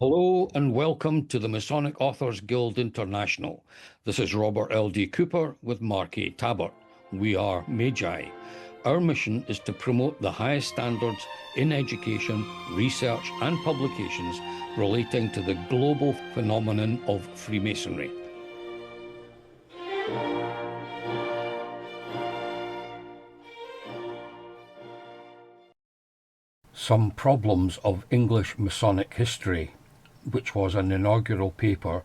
Hello and welcome to the Masonic Authors Guild International. This is Robert L.D. Cooper with Mark A. Tabert. We are MAGI. Our mission is to promote the highest standards in education, research and publications relating to the global phenomenon of Freemasonry. Some Problems of English Masonic History, which was an inaugural paper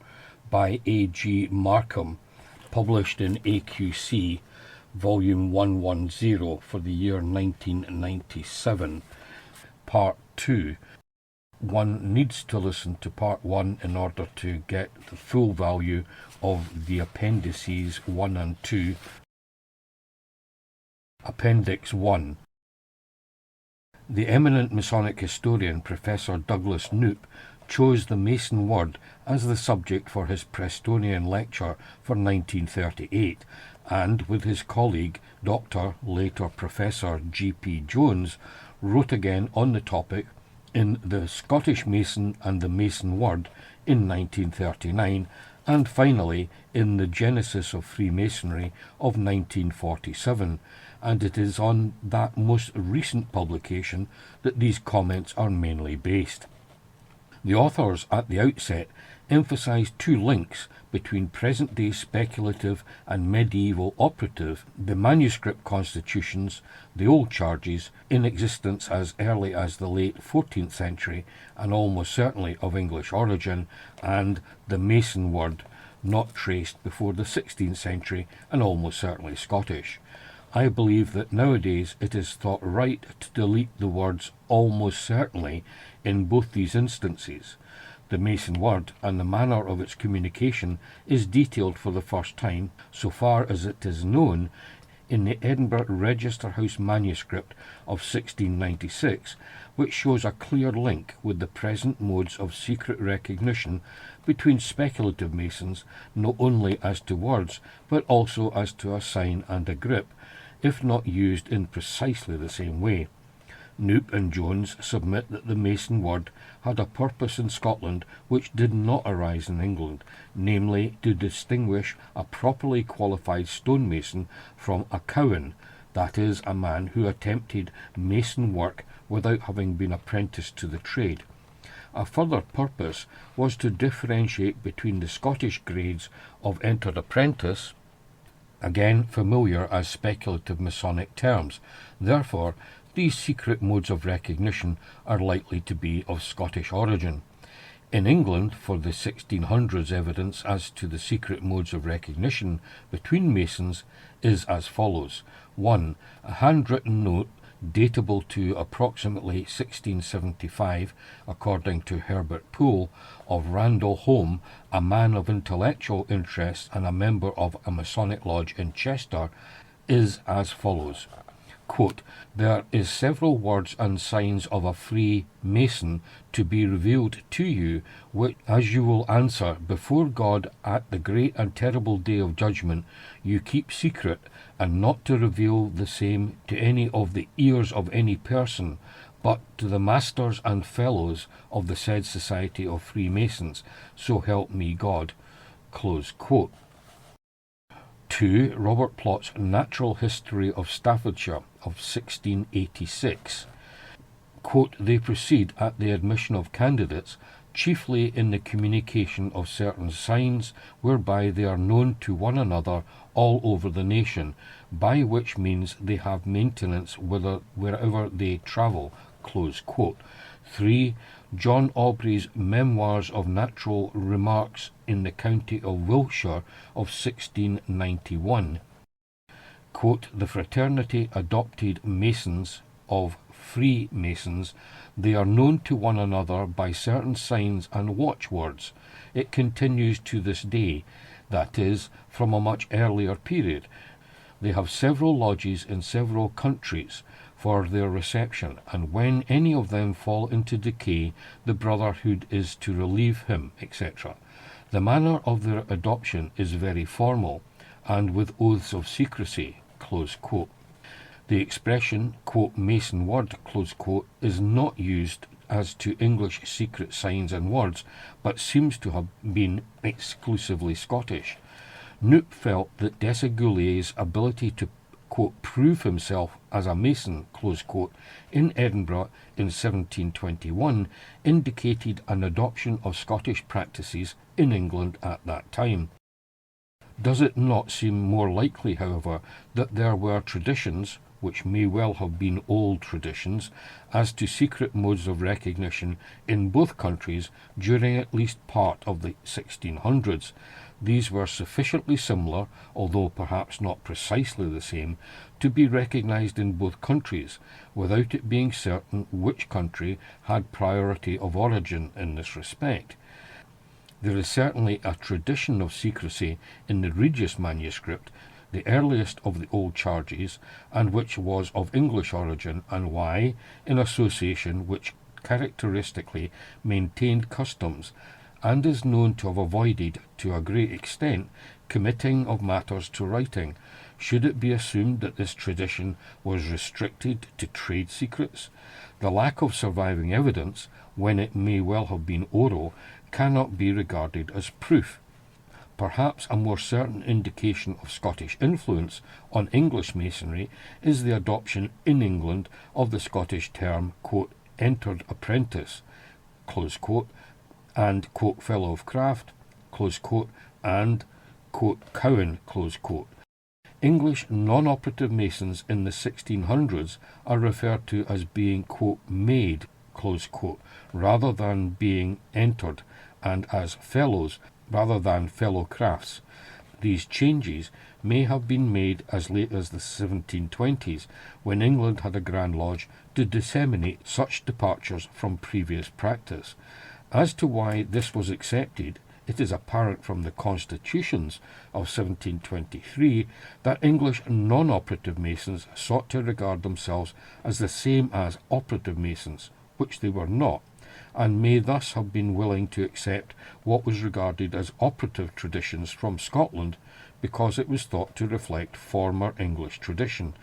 by A.G. Markham, published in AQC, Volume 110 for the year 1997, Part 2. One needs to listen to Part 1 in order to get the full value of the Appendices 1 and 2. Appendix 1. The eminent Masonic historian Professor Douglas Knoop chose the Mason word as the subject for his Prestonian lecture for 1938, and with his colleague Dr. later Professor G.P. Jones wrote again on the topic in The Scottish Mason and the Mason Word in 1939, and finally in The Genesis of Freemasonry of 1947, and it is on that most recent publication that these comments are mainly based. The authors at the outset emphasise two links between present-day speculative and medieval operative, the manuscript constitutions, the old charges, in existence as early as the late 14th century and almost certainly of English origin, and the Mason word, not traced before the 16th century and almost certainly Scottish. I believe that nowadays it is thought right to delete the words almost certainly in both these instances. The Mason word and the manner of its communication is detailed for the first time, so far as it is known, in the Edinburgh Register House manuscript of 1696, which shows a clear link with the present modes of secret recognition between speculative Masons, not only as to words, but also as to a sign and a grip, if not used in precisely the same way. Knoop and Jones submit that the Mason word had a purpose in Scotland which did not arise in England, namely to distinguish a properly qualified stonemason from a cowan, that is, a man who attempted mason work without having been apprenticed to the trade. A further purpose was to differentiate between the Scottish grades of entered apprentice, again familiar as speculative Masonic terms. Therefore, these secret modes of recognition are likely to be of Scottish origin. In England, for the 1600s, evidence as to the secret modes of recognition between Masons is as follows. 1. A handwritten note datable to approximately 1675, according to Herbert Poole, of Randall Home, a man of intellectual interest and a member of a Masonic lodge in Chester, is as follows. Quote, "There is several words and signs of a free mason to be revealed to you, which, as you will answer before God at the great and terrible day of judgment, you keep secret, and not to reveal the same to any of the ears of any person, but to the masters and fellows of the said Society of Freemasons, so help me God." Close quote. 2. Robert Plott's Natural History of Staffordshire of 1686. Quote, "They proceed at the admission of candidates, chiefly in the communication of certain signs, whereby they are known to one another all over the nation, by which means they have maintenance wherever they travel." Close quote. 3. John Aubrey's Memoirs of Natural Remarks in the County of Wiltshire of 1691. Quote, "The fraternity adopted Masons of Freemasons. They are known to one another by certain signs and watchwords. It continues to this day, that is, from a much earlier period. They have several lodges in several countries for their reception, and when any of them fall into decay, the brotherhood is to relieve him, etc. The manner of their adoption is very formal, and with oaths of secrecy." Close quote. The expression, quote, "Mason word," close quote, is not used as to English secret signs and words, but seems to have been exclusively Scottish. Knupp felt that Desaguliers' ability to, quote, prove himself as a Mason, close quote, in Edinburgh in 1721 indicated an adoption of Scottish practices in England at that time. Does it not seem more likely, however, that there were traditions, which may well have been old traditions, as to secret modes of recognition in both countries during at least part of the 1600s? These were sufficiently similar, although perhaps not precisely the same, to be recognised in both countries, without it being certain which country had priority of origin in this respect. There is certainly a tradition of secrecy in the Regius manuscript, the earliest of the old charges, and which was of English origin, and why, in association which characteristically maintained customs, and is known to have avoided, to a great extent, committing of matters to writing. Should it be assumed that this tradition was restricted to trade secrets? The lack of surviving evidence, when it may well have been oral, cannot be regarded as proof. Perhaps a more certain indication of Scottish influence on English Masonry is the adoption in England of the Scottish term, quote, entered apprentice, close quote, and, quote, fellow of craft, close quote, and, quote, cowan, close quote. English non-operative Masons in the 1600s are referred to as being, quote, made, close quote, rather than being entered, and as fellows rather than fellow crafts. These changes may have been made as late as the 1720s, when England had a Grand Lodge to disseminate such departures from previous practice. As to why this was accepted, it is apparent from the constitutions of 1723 that English non-operative Masons sought to regard themselves as the same as operative Masons, which they were not, and may thus have been willing to accept what was regarded as operative traditions from Scotland, because it was thought to reflect former English tradition,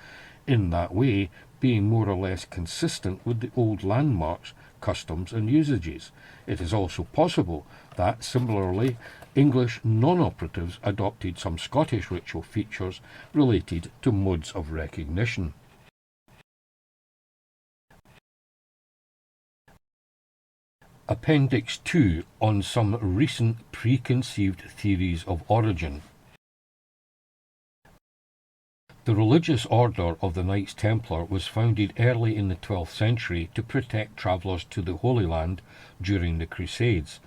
in that way being more or less consistent with the old landmarks, customs and usages. It is also possible that, similarly, English non-operatives adopted some Scottish ritual features related to modes of recognition. Appendix 2 on some recent preconceived theories of origin. The religious order of the Knights Templar was founded early in the 12th century to protect travellers to the Holy Land during the Crusades.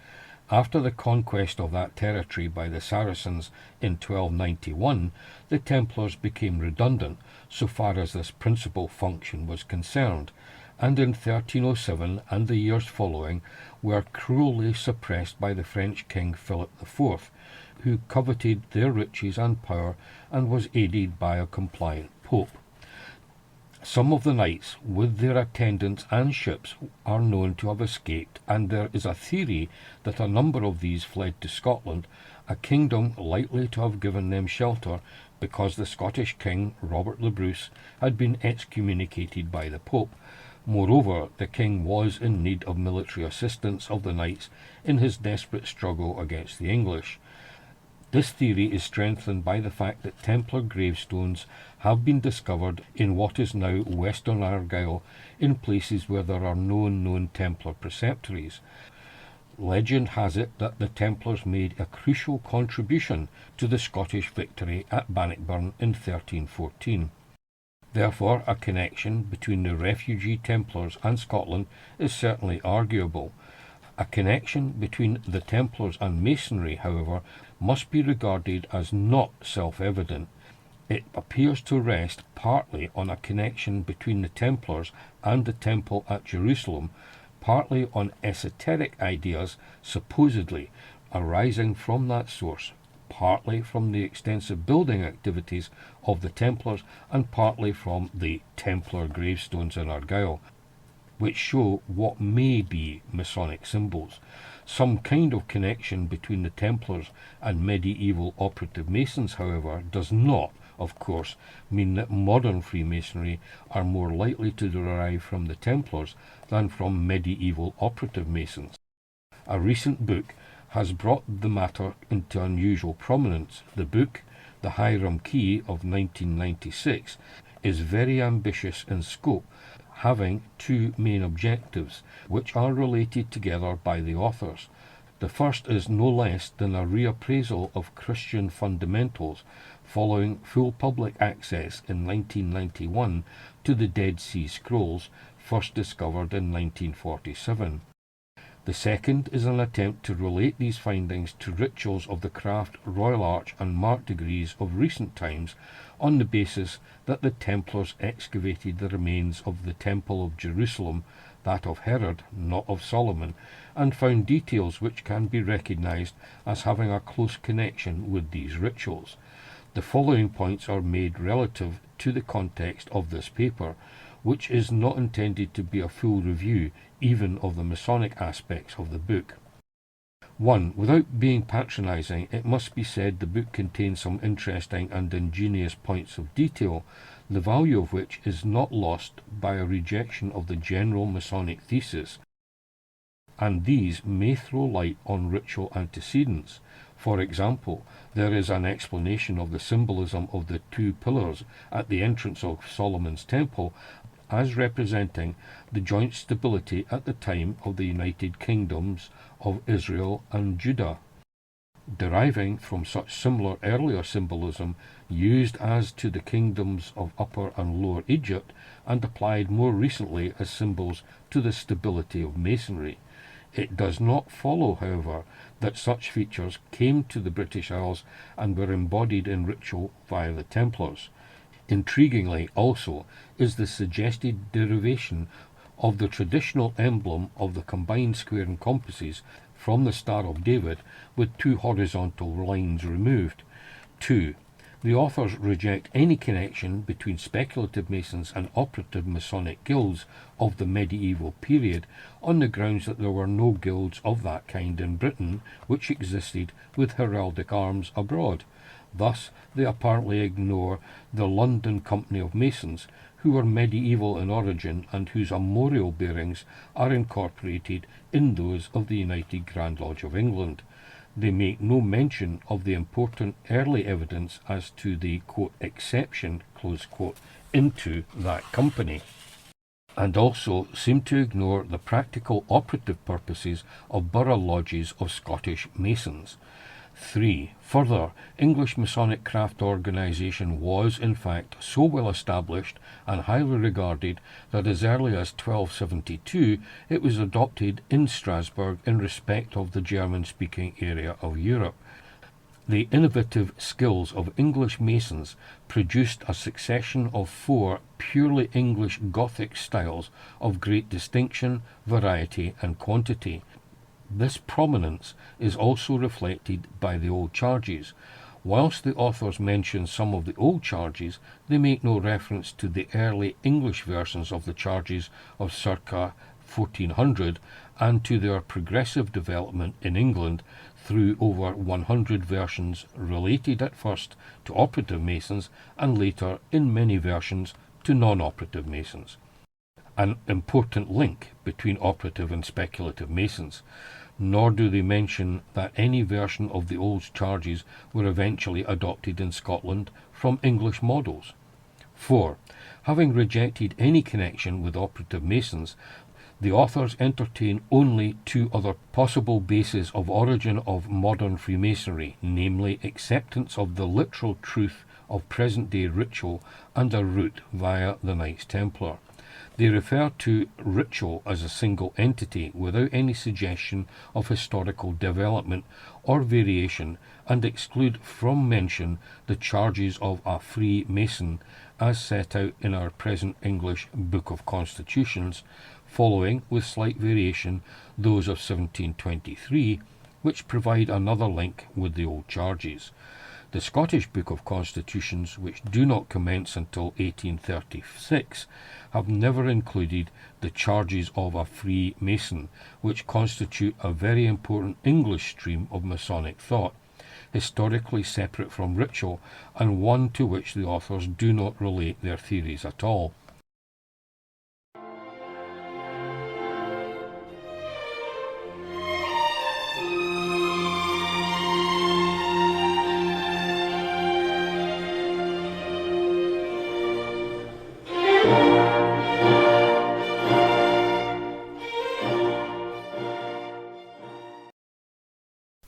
After the conquest of that territory by the Saracens in 1291, the Templars became redundant so far as this principal function was concerned, and in 1307 and the years following were cruelly suppressed by the French King Philip IV, who coveted their riches and power and was aided by a compliant pope. Some of the knights, with their attendants and ships, are known to have escaped, and there is a theory that a number of these fled to Scotland, a kingdom likely to have given them shelter because the Scottish king, Robert the Bruce, had been excommunicated by the pope. Moreover, the king was in need of military assistance of the knights in his desperate struggle against the English. This theory is strengthened by the fact that Templar gravestones have been discovered in what is now Western Argyll, in places where there are no known Templar preceptories. Legend has it that the Templars made a crucial contribution to the Scottish victory at Bannockburn in 1314. Therefore, a connection between the refugee Templars and Scotland is certainly arguable. A connection between the Templars and Masonry, however, must be regarded as not self-evident. It appears to rest partly on a connection between the Templars and the Temple at Jerusalem, partly on esoteric ideas supposedly arising from that source, partly from the extensive building activities of the Templars, and partly from the Templar gravestones in Argyll, which show what may be Masonic symbols. Some kind of connection between the Templars and medieval operative Masons, however, does not, of course, mean that modern Freemasonry are more likely to derive from the Templars than from medieval operative Masons. A recent book has brought the matter into unusual prominence. The book, The Hiram Key of 1996, is very ambitious in scope, having two main objectives, which are related together by the authors. The first is no less than a reappraisal of Christian fundamentals following full public access in 1991 to the Dead Sea Scrolls, first discovered in 1947. The second is an attempt to relate these findings to rituals of the Craft, Royal Arch and Mark degrees of recent times, on the basis that the Templars excavated the remains of the Temple of Jerusalem, that of Herod, not of Solomon, and found details which can be recognized as having a close connection with these rituals. The following points are made relative to the context of this paper, which is not intended to be a full review even of the Masonic aspects of the book. 1. Without being patronizing, it must be said the book contains some interesting and ingenious points of detail, the value of which is not lost by a rejection of the general Masonic thesis, and these may throw light on ritual antecedents. For example, there is an explanation of the symbolism of the two pillars at the entrance of Solomon's Temple as representing the joint stability at the time of the United Kingdoms of Israel and Judah, deriving from such similar earlier symbolism used as to the kingdoms of Upper and Lower Egypt, and applied more recently as symbols to the stability of Masonry. It does not follow, however, that such features came to the British Isles and were embodied in ritual via the Templars. Intriguingly also is the suggested derivation of the traditional emblem of the combined square and compasses from the Star of David, with two horizontal lines removed. 2. The authors reject any connection between speculative Masons and operative Masonic guilds of the medieval period, on the grounds that there were no guilds of that kind in Britain which existed with heraldic arms abroad. Thus, they apparently ignore the London Company of Masons, who were medieval in origin and whose armorial bearings are incorporated in those of the United Grand Lodge of England. They make no mention of the important early evidence as to the, quote, exception, close quote, into that company, and also seem to ignore the practical operative purposes of borough lodges of Scottish Masons. 3. Further, English Masonic craft organisation was, in fact, so well established and highly regarded that as early as 1272 it was adopted in Strasbourg in respect of the German-speaking area of Europe. The innovative skills of English Masons produced a succession of 4 purely English Gothic styles of great distinction, variety and quantity. This prominence is also reflected by the old charges. Whilst the authors mention some of the old charges, they make no reference to the early English versions of the charges of circa 1400 and to their progressive development in England through over 100 versions related at first to operative Masons and later in many versions to non-operative Masons. An important link between operative and speculative Masons, nor do they mention that any version of the old charges were eventually adopted in Scotland from English models. 4. Having rejected any connection with operative Masons, the authors entertain only 2 other possible bases of origin of modern Freemasonry, namely acceptance of the literal truth of present-day ritual and a route via the Knights Templar. They refer to ritual as a single entity without any suggestion of historical development or variation, and exclude from mention the charges of a Freemason as set out in our present English Book of Constitutions, following, with slight variation, those of 1723, which provide another link with the old charges. The Scottish Book of Constitutions, which do not commence until 1836, have never included the charges of a Freemason, which constitute a very important English stream of Masonic thought. historically separate from ritual, and one to which the authors do not relate their theories at all.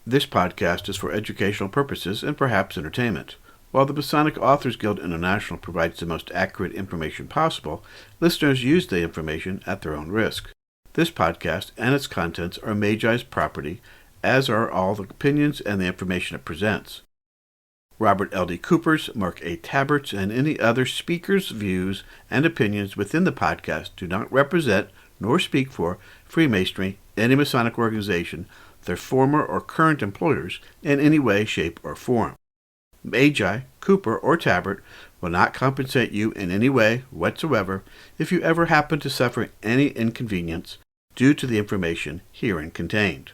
This podcast is for educational purposes and perhaps entertainment. While the Masonic Authors Guild International provides the most accurate information possible, listeners use the information at their own risk. This podcast and its contents are MAGI's property, as are all the opinions and the information it presents. Robert L.D. Cooper's, Mark A. Tabert's, and any other speakers' views and opinions within the podcast do not represent nor speak for Freemasonry, any Masonic organization, their former or current employers, in any way, shape, or form. MAGI, Cooper, or Tabert will not compensate you in any way whatsoever if you ever happen to suffer any inconvenience due to the information herein contained.